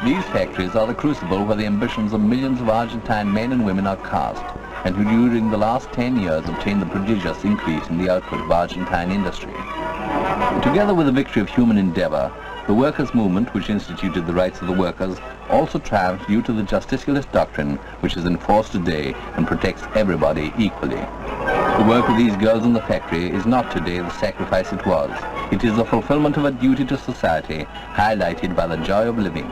These factories are the crucible where the ambitions of millions of Argentine men and women are cast, and who during the last 10 years obtained the prodigious increase in the output of Argentine industry. Together with the victory of human endeavor, the workers' movement, which instituted the rights of the workers, also triumphed due to the justicialist doctrine which is enforced today and protects everybody equally. The work of these girls in the factory is not today the sacrifice it was. It is the fulfillment of a duty to society, highlighted by the joy of living.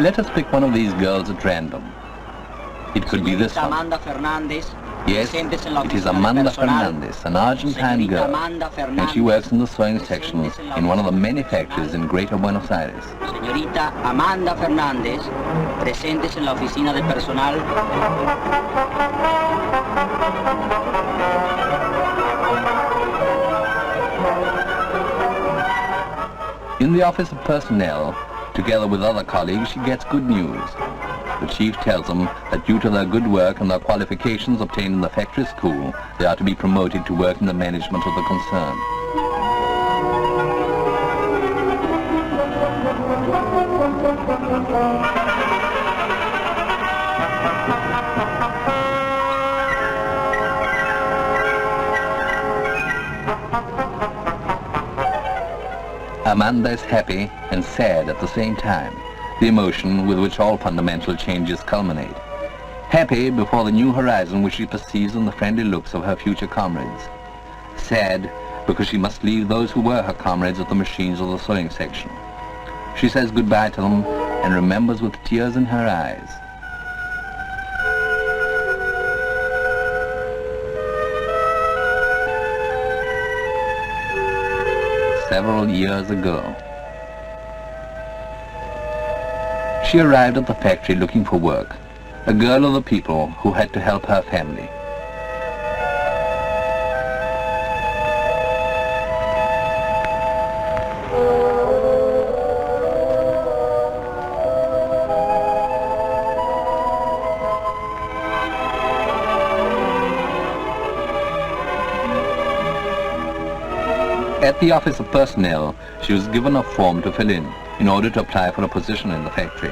Let us pick one of these girls at random. It could be this one. Yes, it is Amanda Fernandez, an Argentine girl, and she works in the sewing section in one of the many factories in Greater Buenos Aires. Señorita Amanda Fernández, presentes en la oficina del personal. In the office of personnel, together with other colleagues, she gets good news. The chief tells them that due to their good work and their qualifications obtained in the factory school, they are to be promoted to work in the management of the concern. Amanda is happy and sad at the same time, the emotion with which all fundamental changes culminate. Happy before the new horizon which she perceives in the friendly looks of her future comrades. Sad because she must leave those who were her comrades at the machines of the sewing section. She says goodbye to them and remembers with tears in her eyes. Several years ago. She arrived at the factory looking for work, a girl of the people who had to help her family. At the office of personnel, she was given a form to fill in order to apply for a position in the factory.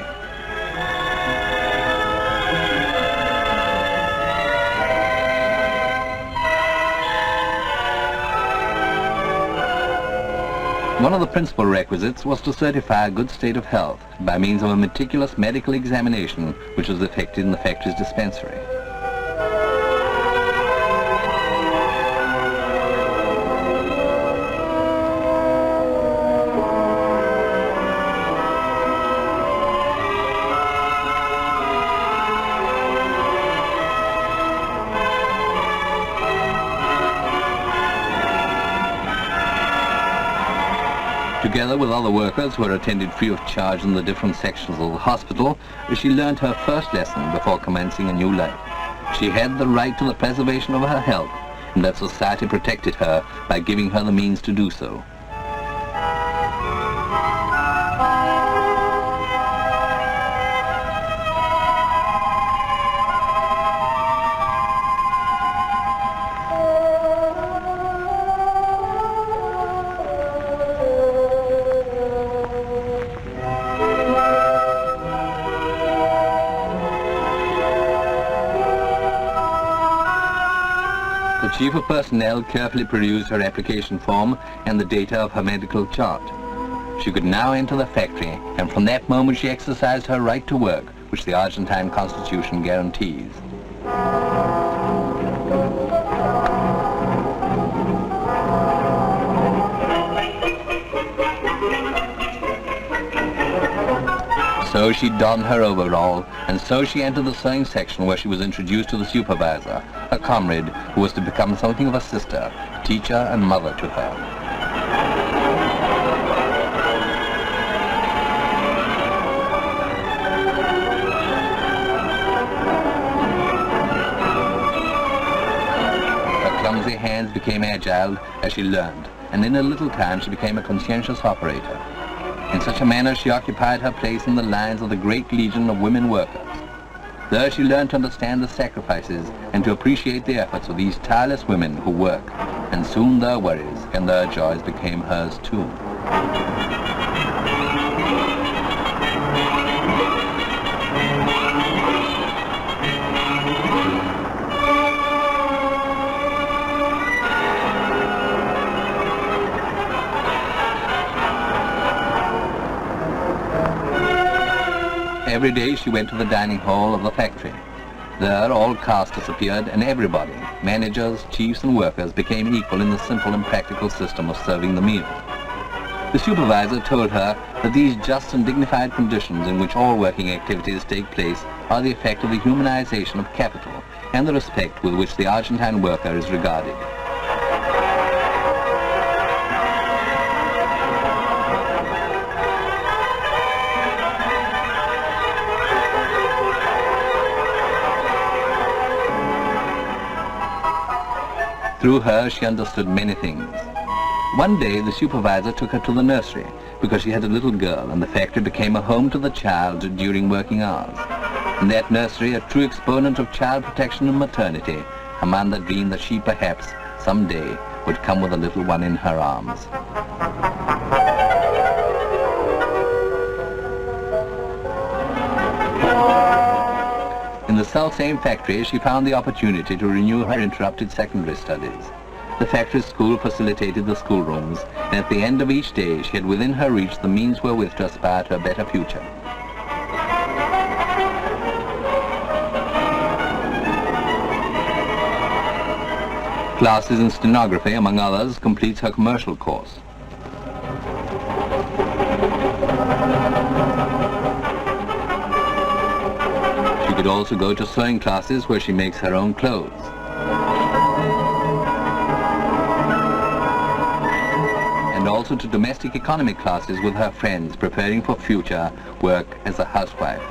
One of the principal requisites was to certify a good state of health by means of a meticulous medical examination which was effected in the factory's dispensary. Together with other workers who were attended free of charge in the different sections of the hospital, she learned her first lesson before commencing a new life. She had the right to the preservation of her health, and that society protected her by giving her the means to do so. The Chief of Personnel carefully perused her application form and the data of her medical chart. She could now enter the factory, and from that moment she exercised her right to work, which the Argentine Constitution guarantees. So she donned her overall, and so she entered the sewing section where she was introduced to the supervisor, a comrade who was to become something of a sister, teacher and mother to her. Her clumsy hands became agile as she learned, and in a little time she became a conscientious operator. In such a manner she occupied her place in the lines of the great legion of women workers. There she learned to understand the sacrifices and to appreciate the efforts of these tireless women who work, and soon their worries and their joys became hers too. Every day she went to the dining hall of the factory. There all caste disappeared and everybody, managers, chiefs and workers, became equal in the simple and practical system of serving the meal. The supervisor told her that these just and dignified conditions in which all working activities take place are the effect of the humanization of capital and the respect with which the Argentine worker is regarded. Through her, she understood many things. One day, the supervisor took her to the nursery because she had a little girl, and the factory became a home to the child during working hours. In that nursery, a true exponent of child protection and maternity, Amanda dreamed that she perhaps, some day, would come with a little one in her arms. In the self-same factory, she found the opportunity to renew her interrupted secondary studies. The factory school facilitated the schoolrooms, and at the end of each day, she had within her reach the means wherewith to aspire to a better future. Classes in stenography, among others, completes her commercial course. She could also go to sewing classes where she makes her own clothes. And also to domestic economy classes with her friends, preparing for future work as a housewife.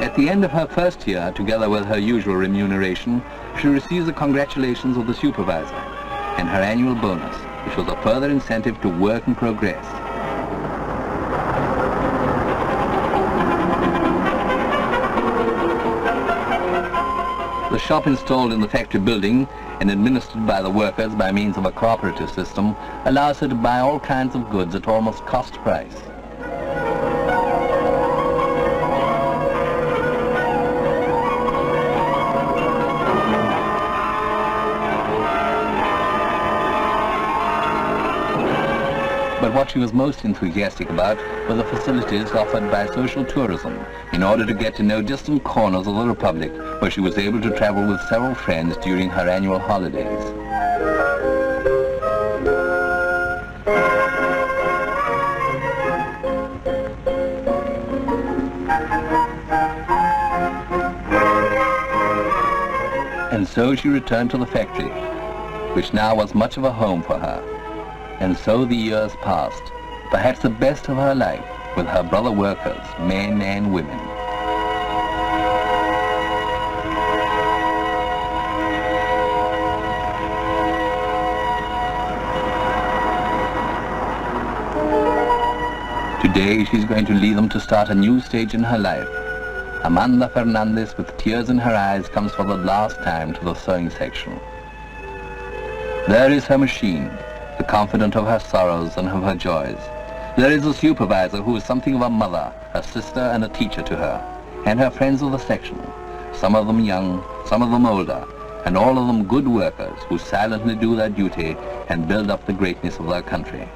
At the end of her first year, together with her usual remuneration, she receives the congratulations of the supervisor and her annual bonus, which was a further incentive to work and progress. The shop installed in the factory building and administered by the workers by means of a cooperative system allows her to buy all kinds of goods at almost cost price. But what she was most enthusiastic about were the facilities offered by social tourism in order to get to know distant corners of the Republic where she was able to travel with several friends during her annual holidays. And so she returned to the factory, which now was much of a home for her. And so the years passed, perhaps the best of her life, with her brother workers, men and women. Today she's going to lead them to start a new stage in her life. Amanda Fernandez, with tears in her eyes, comes for the last time to the sewing section. There is her machine, the confidant of her sorrows and of her joys. There is a supervisor who is something of a mother, a sister and a teacher to her, and her friends of the section, some of them young, some of them older, and all of them good workers who silently do their duty and build up the greatness of their country.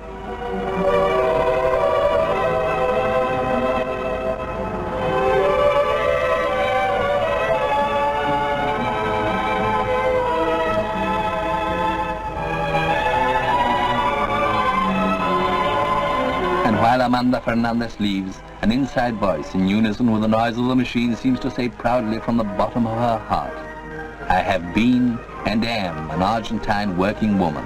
While Amanda Fernandez leaves, an inside voice in unison with the noise of the machine seems to say proudly from the bottom of her heart, "I have been and am an Argentine working woman."